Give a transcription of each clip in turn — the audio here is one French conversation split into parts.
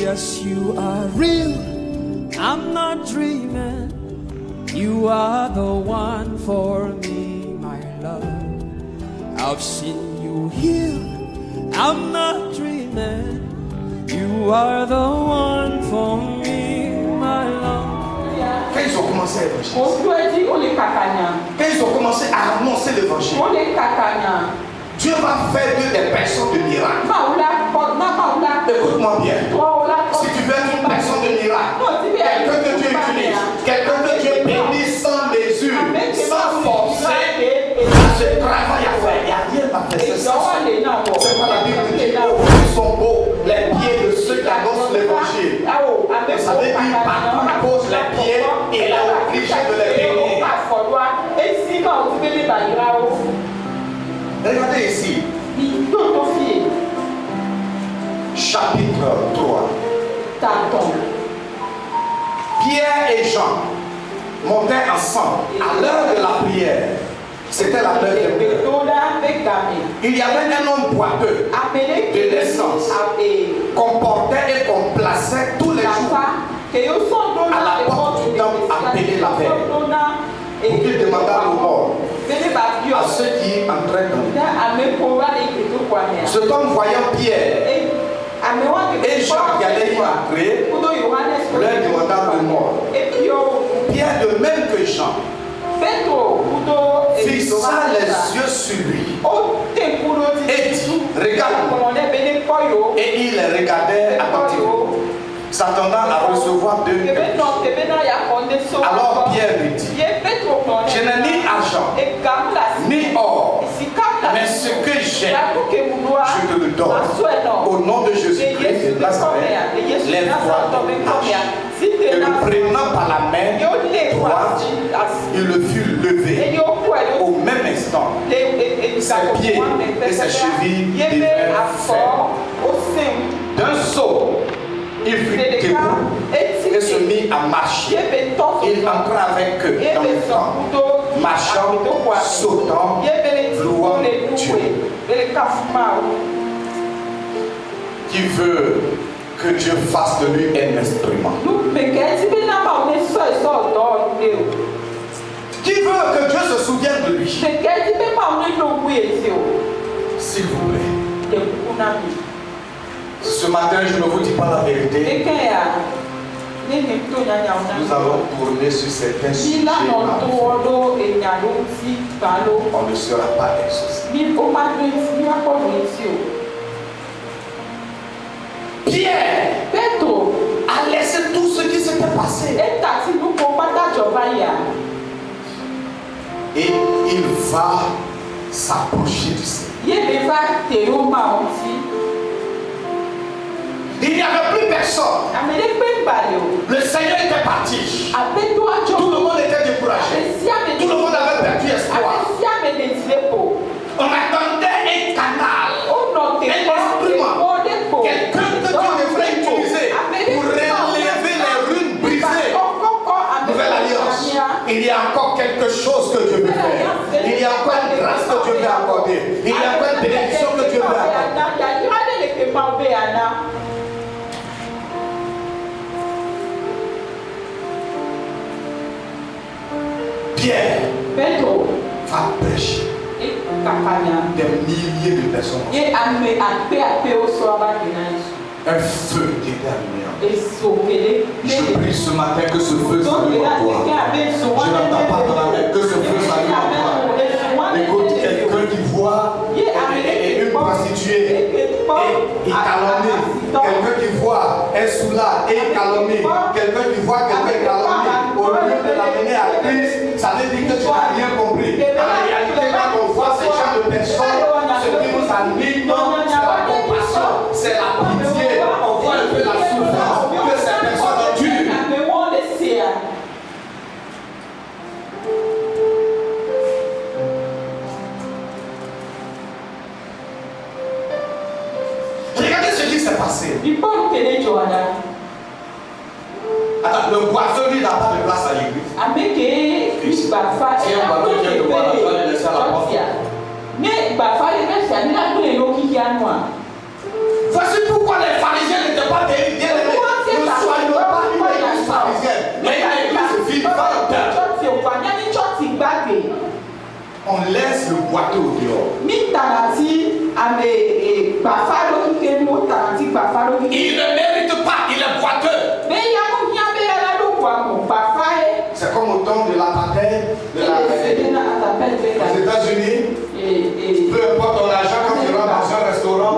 Yes, you are real. I'm not dreaming. You are the one for me, my love. I've seen you here. I'm not dreaming. You are the one for me, my love. Quand ils ont commencé à évangéliser, Quand ils ont commencé à annoncer l'évangile, Dieu va faire d'eux des personnes de miracle. Écoute-moi bien. Si tu veux être une personne de miracle, quelqu'un que Dieu utilise, quelqu'un que Dieu bénit sans mesure, sans forcer, ce travail à faire, il n'y a rien à faire. C'est ça. C'est pas la Bible qui dit, oh, ils sont beaux, les pieds de ceux qui annoncent l'évangile. Vous savez, il pose les pieds et il est obligé de les bénir. Regardez ici. Chapitre 3. Pierre et Jean montaient ensemble à l'heure de la prière. C'était la l'heure de la prière. Il y avait un homme boiteux de naissance qu'on portait et qu'on plaçait tous les jours à la porte du temple appelé la veille pour qu'il demandât le mort à ceux qui entraient dans le temple. Cet homme voyant Pierre et Jean qui allaient y entrer, leur demanda le mort. Pierre, de même que Jean, fixa les yeux sur lui et dit, regarde-moi. Et il regardait attentivement, s'attendant à recevoir de lui. Alors Pierre lui dit, je n'ai ni argent, ni or, mais ce que j'ai, je te le donne. Au nom de Jésus-Christ de Nazareth, lève-toi et marche. Et le prenant par la main droite, il le fut levé. Au même instant, ses pieds et ses chevilles devinrent fermes. D'un saut, il fut debout et se mit à marcher. Il entra avec eux dans le temple, marchant, sautant, louant Dieu. Qui veut que Dieu fasse de lui un instrument? Qui veut que Dieu se souvienne de lui? S'il vous plaît. Ce matin, je ne vous dis pas la vérité. Nous allons tourner sur certains sujets. On ne sera pas exaucé. Pierre a laissé tout ce qui s'était passé. Et il va s'approcher du Seigneur. Il n'y avait plus personne. Le Seigneur était parti. Tout le monde était découragé. Tout le monde avait perdu espoir. On attendait un canal, un instrument, quelqu'un que Dieu devrait utiliser pour relever les ruines brisées. Nouvelle alliance. Il y a encore quelque chose que Dieu veut faire. Il y a encore une grâce que Dieu veut accorder. Il y a encore une bénédiction que Dieu veut accorder. Pierre va prêcher des milliers de personnes. Un feu qui était allumé. Je prie ce matin que ce feu s'allume en toi. Je n'entends pas dans la main que ce feu s'allume en toi. Écoute, quelqu'un qui voit une prostituée et il calomnie. Quelqu'un qui voit un soulard et il calomnie. Quelqu'un qui voit quelqu'un et calomnie. Au lieu de l'amener à Christ, ça veut dire que tu n'as rien compris. En réalité, quand on voit ces gens de personnes, ce qui nous anime, c'est la compassion, c'est la pitié. On voit un peu la souffrance que ces personnes endurent. Regardez ce qui s'est passé. Attends, le boiteux lui n'a pas de place à l'église. Si un boiteux vient de boire, tu vas le laisser à la porte. Voici pourquoi les pharisiens n'étaient pas bien aimés. boiter au dehors. Il Il ne mérite pas, il est boiteux. C'est comme au temps de l'apartheid aux États-Unis. Peu importe ton argent, quand tu rentres dans un restaurant,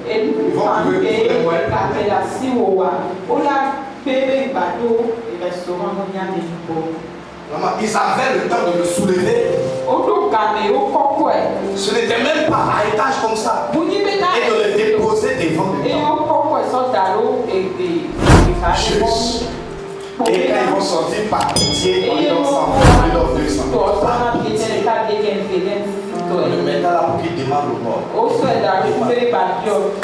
ils vont trouver tous les moyens. Ils avaient le temps de me soulever. Ce n'était même pas à étage comme ça. Et de le déposer devant le temps. Juste. Et quand ils vont sortir par pitié, on les donne 100 francs, on les donne 200. Par pitié. On le met là pour qu'il demande le mort. Il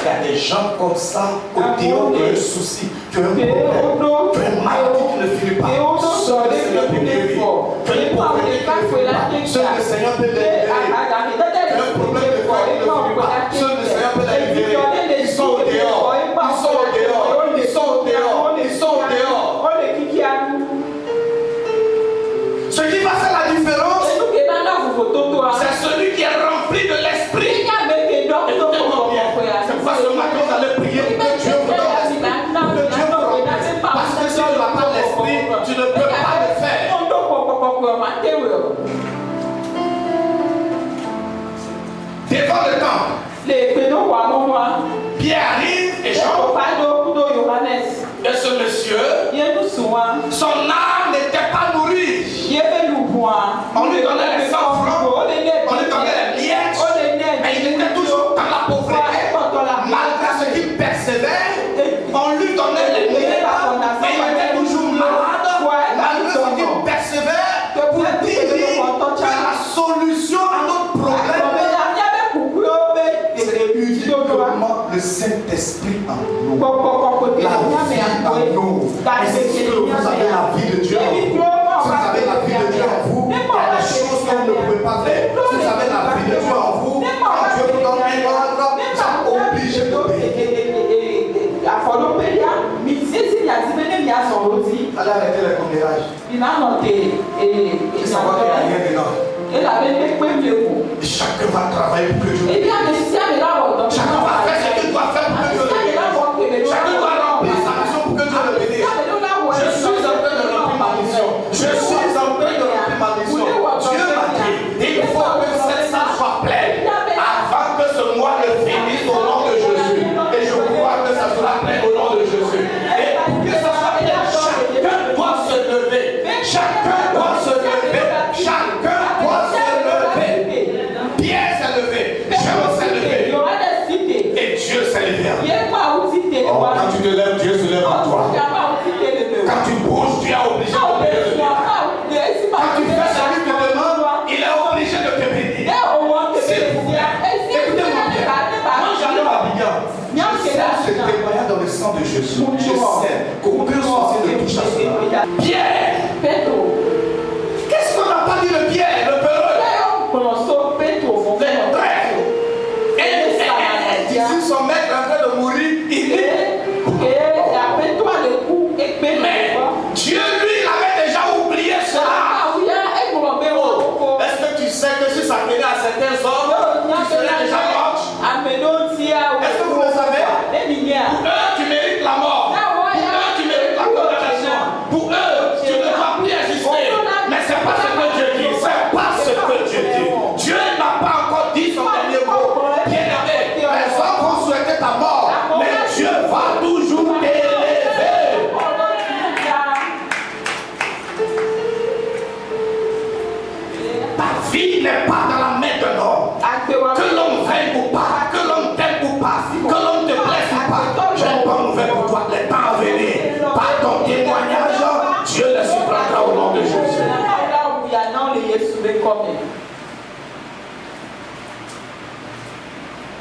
y a des gens comme ça au dehors qui ont un souci, qui ont un problème, qui ont une maladie qui ne finit pas. Seul le Seigneur peut guérir. Qui ont une pauvreté qui ne finit pas. Seul le Seigneur peut les libérer. Qui ont un problème de corps qui ne finit pas. Seul le Seigneur peut les libérer. Ils sont au dehors. Ils sont au dehors. Ils sont au dehors. Ils sont au dehors. Ce qui va faire la différence, c'est celui qui est rempli de l'esprit. Écoutez-moi bien. C'est pourquoi ce matin vous allez prier pour que Dieu vous donne l'esprit. Pour que Dieu vous donne l'esprit. Parce que si tu n'as pas l'esprit, tu ne peux pas le faire. Devant le temple, Pierre arrive et Jean. Et ce monsieur, son âme n'était pas nourrie. On lui donnait les 100 francs, on lui donnait les miettes, mais il était toujours dans la pauvreté. Malgré ce qu'il persévère, on lui donnait les miettes, mais il était toujours malade. Malgré ce qu'il persévère, pour dire que la solution à notre problème, c'est uniquement le Saint-Esprit en nous. La vie en nous. Est-ce que vous avez la vie de Dieu en vous? Si vous avez la vie de Dieu en vous, il y a des choses que vous ne pouvez pas faire. Si vous avez la vie de Dieu en vous, quand Dieu vous donne un ordre, vous êtes obligé d'obéir. Allez arrêter les commérages. Et savoir qu'il n'y a rien dedans. Et chacun va travailler pour que Dieu le bénisse. Chacun va faire ce qu'il doit faire pour que Dieu le bénisse. Chacun doit remplir sa mission pour que Dieu le bénisse. Je suis en train de remplir ma mission. Je suis en train de remplir ma mission. Dieu m'a dit, il faut que cette salle soit pleine avant que ce mois ne finisse au nom de Jésus. Et je crois que ça sera plein au nom de Jésus. Et pour que ça soit plein, chacun doit se lever. Chacun doit se lever. Chacun doit se lever. Pierre s'est levé. Jean s'est levé. Et Dieu s'est levé. Oh, quand tu te lèves, Dieu se lève à toi. Quand tu bouges, tu es obligé de te lever. Quand tu fais ce qu'il te demande, il est obligé de te bénir. Écoutez-moi bien. Quand j'arrive à Abidjan, je sais ce témoignage dans le sang de Jésus. Je sais qu'aucun sorcier ne touche à cela. Pierre. Qu'est-ce qu'on n'a pas dit de Pierre, le peureux? Et ici, son maître est en train de mourir. Il dit. Mais Dieu, lui, il avait déjà oublié cela. Est-ce que tu sais que si ça tenait à certains hommes, tu serais déjà mort? Est-ce que vous le savez? Pour eux, tu mérites la mort. Pour eux, tu mérites la condamnation. Pour eux, tu ne dois plus exister. Mais c'est pas ce que Dieu dit. C'est pas ce que Dieu dit. Dieu n'a pas encore dit son dernier mot. Bien aimé, les hommes vont souhaiter ta mort. Mais Dieu va toujours t'élever. Ta vie n'est pas dans la main de l'homme. Que l'homme veuille ou pas, que l'homme t'aime ou pas, que l'homme te blesse ou pas, j'ai une bonne nouvelle pour toi. Les temps à venir, par ton témoignage, Dieu les supplantera au nom de Jésus.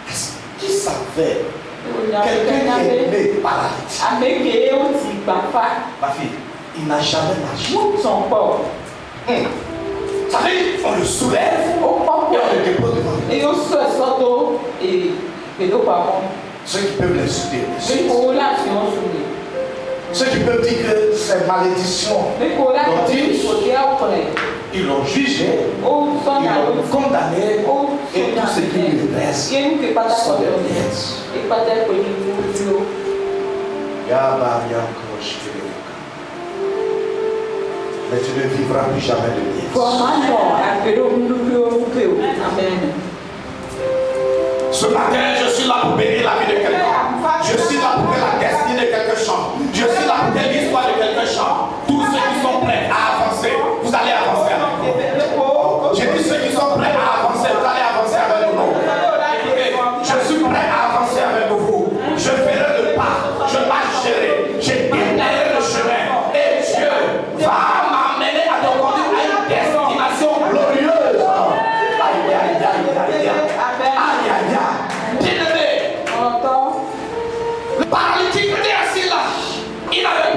Est-ce qu'il savait quelqu'un qui est né paralytique? Ma fille, il n'a jamais marché. Ça veut dire qu'on le soulève et on le dépose devant lui. Ceux qui peuvent les soutenir. Ceux qui peuvent dire que c'est malédiction. Ils l'ont jugé, ils l'ont condamné, et tout ce qui lui reste sont des miettes. Mais tu ne vivras plus jamais de miettes. Ce matin, je suis là pour bénir la vie de quelqu'un. Je suis là pour que la destinée de quelqu'un change. Je suis là pour que l'histoire de quelqu'un change. Tous ceux qui sont prêts à avancer, vous allez avancer avec nous. J'ai dit ceux qui sont prêts à avancer, vous allez avancer avec nous. Écoutez, je suis prêt à avancer avec vous. Je ferai le pas, je marcherai, j'ai déterré le chemin. Et Dieu va m'amener à te conduire à une destination glorieuse. Aïe, aïe, aïe, aïe, aïe. Aïe, aïe, aïe. Bien-aimé, le paralytique était assis là. Il n'avait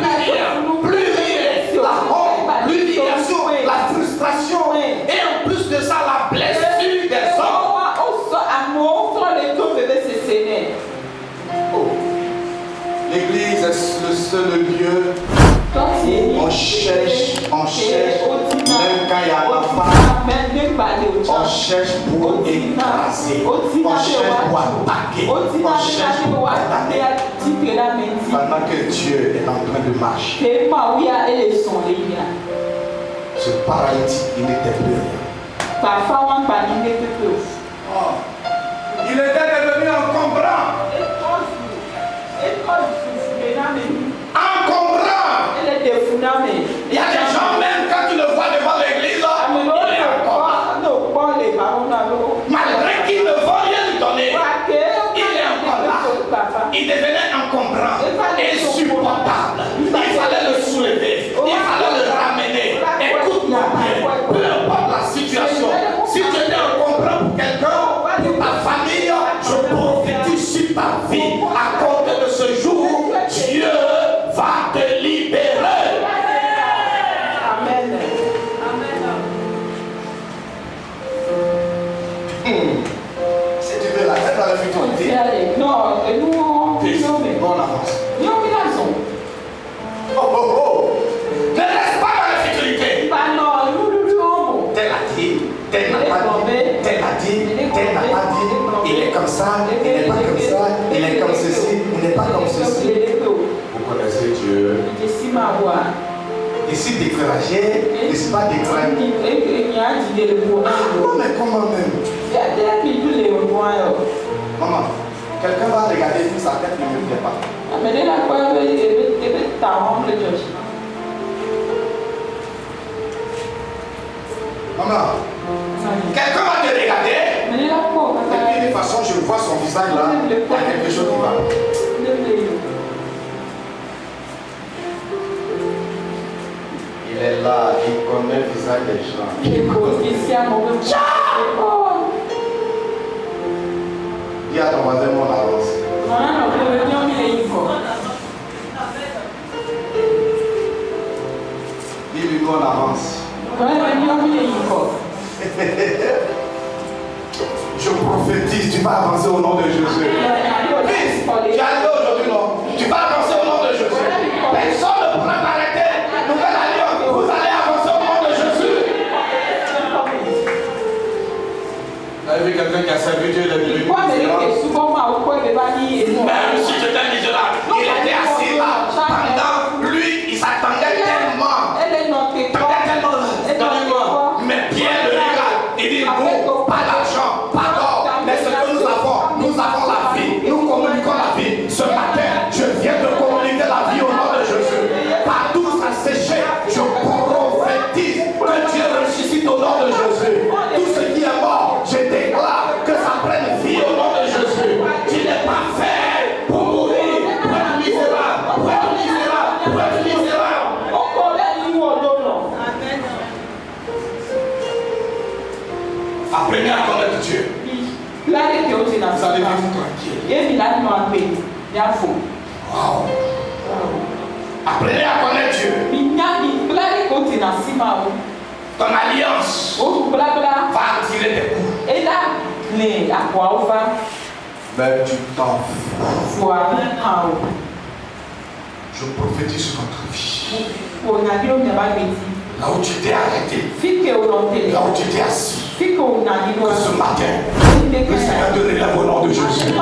plus rien. La honte, l'humiliation, la frustration. Et en plus de ça, la blessure des hommes. Oh. L'église est le seul lieu où on cherche, même quand il y a un enfant, on cherche pour écraser, on cherche pour attaquer, on cherche pour condamner. Pendant que Dieu est en train de marcher, ce paralytique, il n'était plus rien. Il était devenu encombrant. Encombrant. Il y a des gens, même quand tu le vois devant l'église, il est encombrant. Malgré qu'il ne veut rien lui donner, il est encore là. Il devenait encombrant, insupportable. Il fallait le soulever, il fallait le ramener. Écoute-moi bien, peu importe la situation, si tu étais encombrant pour quelqu'un, pour ta famille, je prophétise sur ta vie. À compter de ce jour, Dieu va te libérer. Amen. Si tu veux la tête dans le futur, non, on avance. Oh, oh, oh. Ne reste pas dans la futilité. Tel a dit, tel n'a pas dit, tel a dit, tel n'a pas dit. Il est comme ça, il n'est pas comme ça, il est comme ceci, il n'est pas comme ceci. Vous connaissez Dieu. Ici découragé, ici pas découragé. Non, mais comment même? Maman, quelqu'un va regarder tout sa tête, il ne me plaît pas. Maman, quelqu'un va te regarder. Et puis de toute façon, je vois son visage là, il y a quelque chose qui va. Il est là, il connaît le visage des gens. Dis à ton voisin, mon avance. Dis-lui qu'on avance. Je prophétise, tu vas avancer au nom de Jésus. Fils, tu es arrivé aujourd'hui, non? Tu vas avancer au nom de Jésus. Personne ne pourra t'arrêter. Nouvelle alliance, vous allez avancer au nom de Jésus. Vous avez vu quelqu'un qui a servi Dieu depuis le début? Même si tu étais misérable, il était assis là. Pendant lui, il s'attendait tellement. Mais Pierre le regarde, il dit non, pas d'argent, pas d'or, mais ce que nous avons la vie, nous communiquons la vie. Ce matin, je viens de communiquer la vie au nom de Jésus. Partout ça séché, je prophétise que Dieu ressuscite au nom de Jésus. Tout ce qui est mort, je déclare que ça prenne vie au nom de Jésus. Tu n'es pas fait pour mourir, pour être misérable, pour être misérable, pour être misérable. Apprenez à connaître Dieu. Vous allez vivre tranquille. Wow. Apprenez à connaître Dieu. Ton alliance va attirer des coups. Mais tu t'en fous. Je prophétise sur notre vie. Là où tu t'es arrêté. Là où tu t'es assis. Que ce matin, le Seigneur te relève au nom de Jésus.